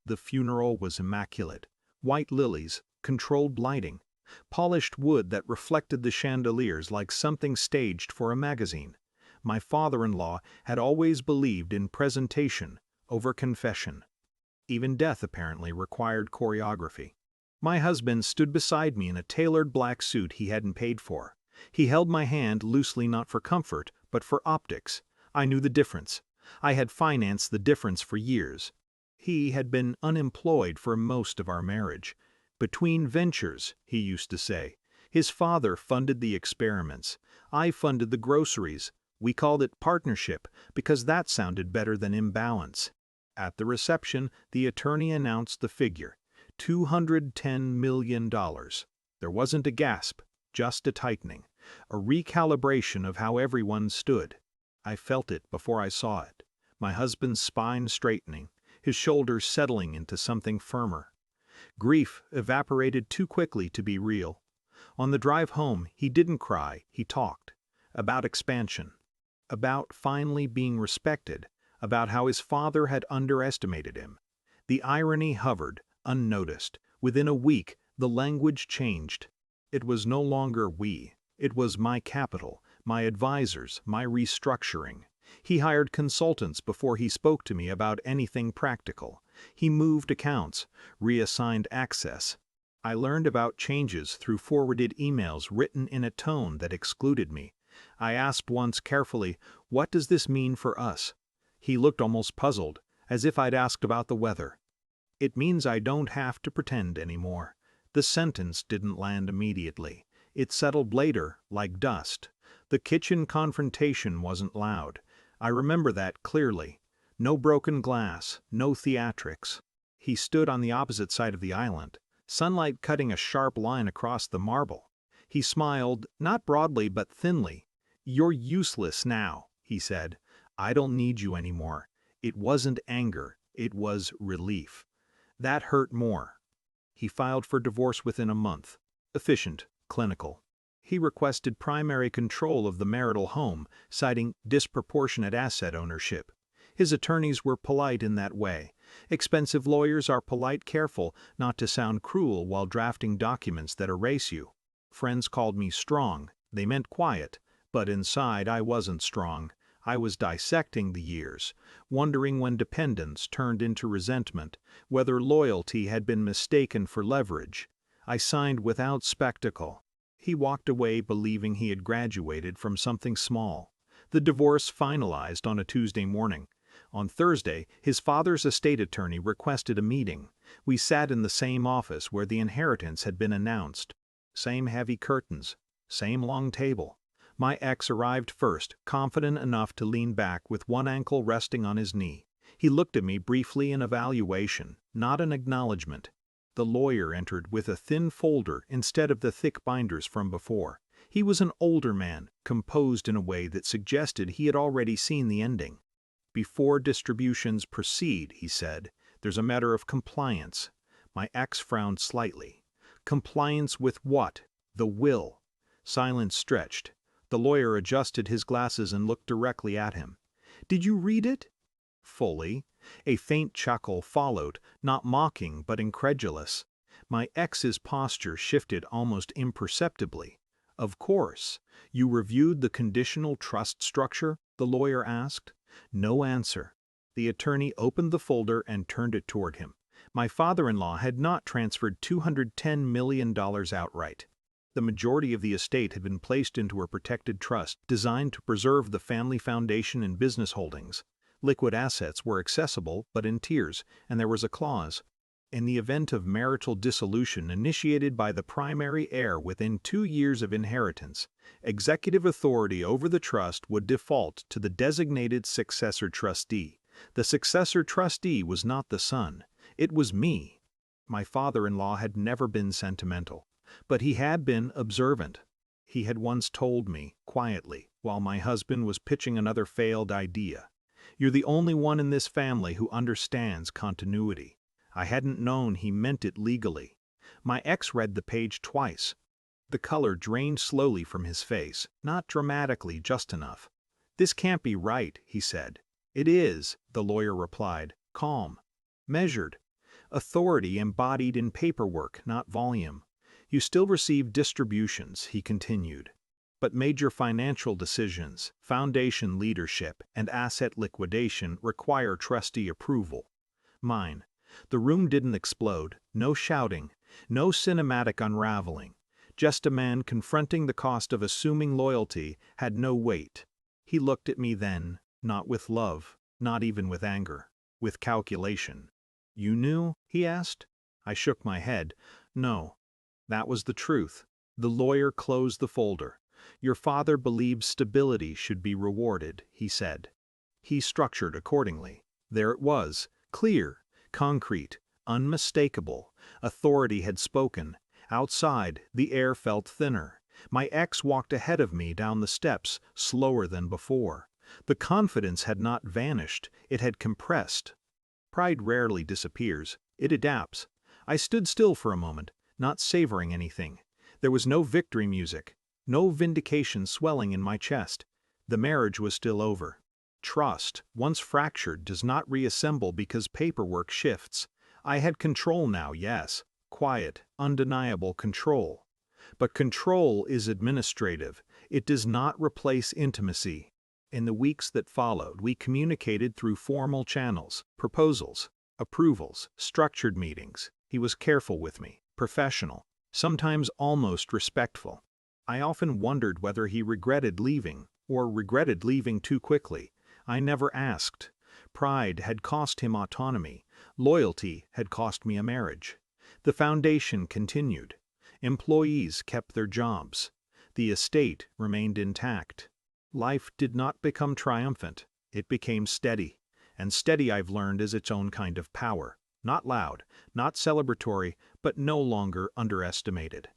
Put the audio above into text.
The funeral was immaculate. White lilies, controlled lighting, polished wood that reflected the chandeliers like something staged for a magazine. My father-in-law had always believed in presentation over confession. Even death apparently required choreography. My husband stood beside me in a tailored black suit he hadn't paid for. He held my hand loosely, not for comfort, but for optics. I knew the difference. I had financed the difference for years. He had been unemployed for most of our marriage. Between ventures, he used to say. His father funded the experiments. I funded the groceries. We called it partnership because that sounded better than imbalance. At the reception, the attorney announced the figure, $210 million. There wasn't a gasp, just a tightening, a recalibration of how everyone stood. I felt it before I saw it, my husband's spine straightening, his shoulders settling into something firmer. Grief evaporated too quickly to be real. On the drive home, he didn't cry, he talked. About expansion. About finally being respected. About how his father had underestimated him. The irony hovered, unnoticed. Within a week, the language changed. It was no longer we. It was my capital, my advisors, my restructuring. He hired consultants before he spoke to me about anything practical. He moved accounts, reassigned access. I learned about changes through forwarded emails written in a tone that excluded me. I asked once carefully, "What does this mean for us?" He looked almost puzzled, as if I'd asked about the weather. "It means I don't have to pretend anymore." The sentence didn't land immediately. It settled later, like dust. The kitchen confrontation wasn't loud. I remember that clearly. No broken glass, no theatrics. He stood on the opposite side of the island, sunlight cutting a sharp line across the marble. He smiled, not broadly but thinly. "You're useless now," he said. "I don't need you anymore." It wasn't anger, it was relief. That hurt more. He filed for divorce within a month. Efficient, clinical. He requested primary control of the marital home, citing disproportionate asset ownership. His attorneys were polite in that way. Expensive lawyers are polite, careful not to sound cruel while drafting documents that erase you. Friends called me strong. They meant quiet. But inside I wasn't strong. I was dissecting the years, wondering when dependence turned into resentment, whether loyalty had been mistaken for leverage. I signed without spectacle. He walked away believing he had graduated from something small. The divorce finalized on a Tuesday morning. On Thursday, his father's estate attorney requested a meeting. We sat in the same office where the inheritance had been announced. Same heavy curtains, same long table. My ex arrived first, confident enough to lean back with one ankle resting on his knee. He looked at me briefly in evaluation, not an acknowledgement. The lawyer entered with a thin folder instead of the thick binders from before. He was an older man, composed in a way that suggested he had already seen the ending. "Before distributions proceed," he said, "there's a matter of compliance." My ex frowned slightly. Compliance with what? The will. Silence stretched. The lawyer adjusted his glasses and looked directly at him. "Did you read it?" "Fully." A faint chuckle followed, not mocking but incredulous. My ex's posture shifted almost imperceptibly. "Of course. You reviewed the conditional trust structure?" the lawyer asked. No answer. The attorney opened the folder and turned it toward him. My father-in-law had not transferred $210 million outright. The majority of the estate had been placed into a protected trust designed to preserve the family foundation and business holdings. Liquid assets were accessible but in tiers, and there was a clause. In the event of marital dissolution initiated by the primary heir within 2 years of inheritance, executive authority over the trust would default to the designated successor trustee. The successor trustee was not the son. It was me. My father-in-law had never been sentimental, but he had been observant. He had once told me, quietly, while my husband was pitching another failed idea, "You're the only one in this family who understands continuity." I hadn't known he meant it legally. My ex read the page twice. The color drained slowly from his face, not dramatically, just enough. "This can't be right," he said. "It is," the lawyer replied, calm, measured. Authority embodied in paperwork, not volume. You still receive distributions, he continued. But major financial decisions, foundation leadership, and asset liquidation require trustee approval. Mine. The room didn't explode, no shouting, no cinematic unraveling. Just a man confronting the cost of assuming loyalty had no weight. He looked at me then, not with love, not even with anger, with calculation. "You knew?" he asked. I shook my head. "No." That was the truth. The lawyer closed the folder. "Your father believed stability should be rewarded," he said. He structured accordingly. There it was, clear, concrete, unmistakable. Authority had spoken. Outside, the air felt thinner. My ex walked ahead of me down the steps, slower than before. The confidence had not vanished, it had compressed. Pride rarely disappears, it adapts. I stood still for a moment, not savoring anything. There was no victory music, no vindication swelling in my chest. The marriage was still over. Trust, once fractured, does not reassemble because paperwork shifts. I had control now, yes. Quiet, undeniable control. But control is administrative. It does not replace intimacy. In the weeks that followed, we communicated through formal channels, proposals, approvals, structured meetings. He was careful with me, professional, sometimes almost respectful. I often wondered whether he regretted leaving, or regretted leaving too quickly. I never asked. Pride had cost him autonomy. Loyalty had cost me a marriage. The foundation continued. Employees kept their jobs. The estate remained intact. Life did not become triumphant. It became steady. And steady, I've learned, is its own kind of power. Not loud, not celebratory, but no longer underestimated.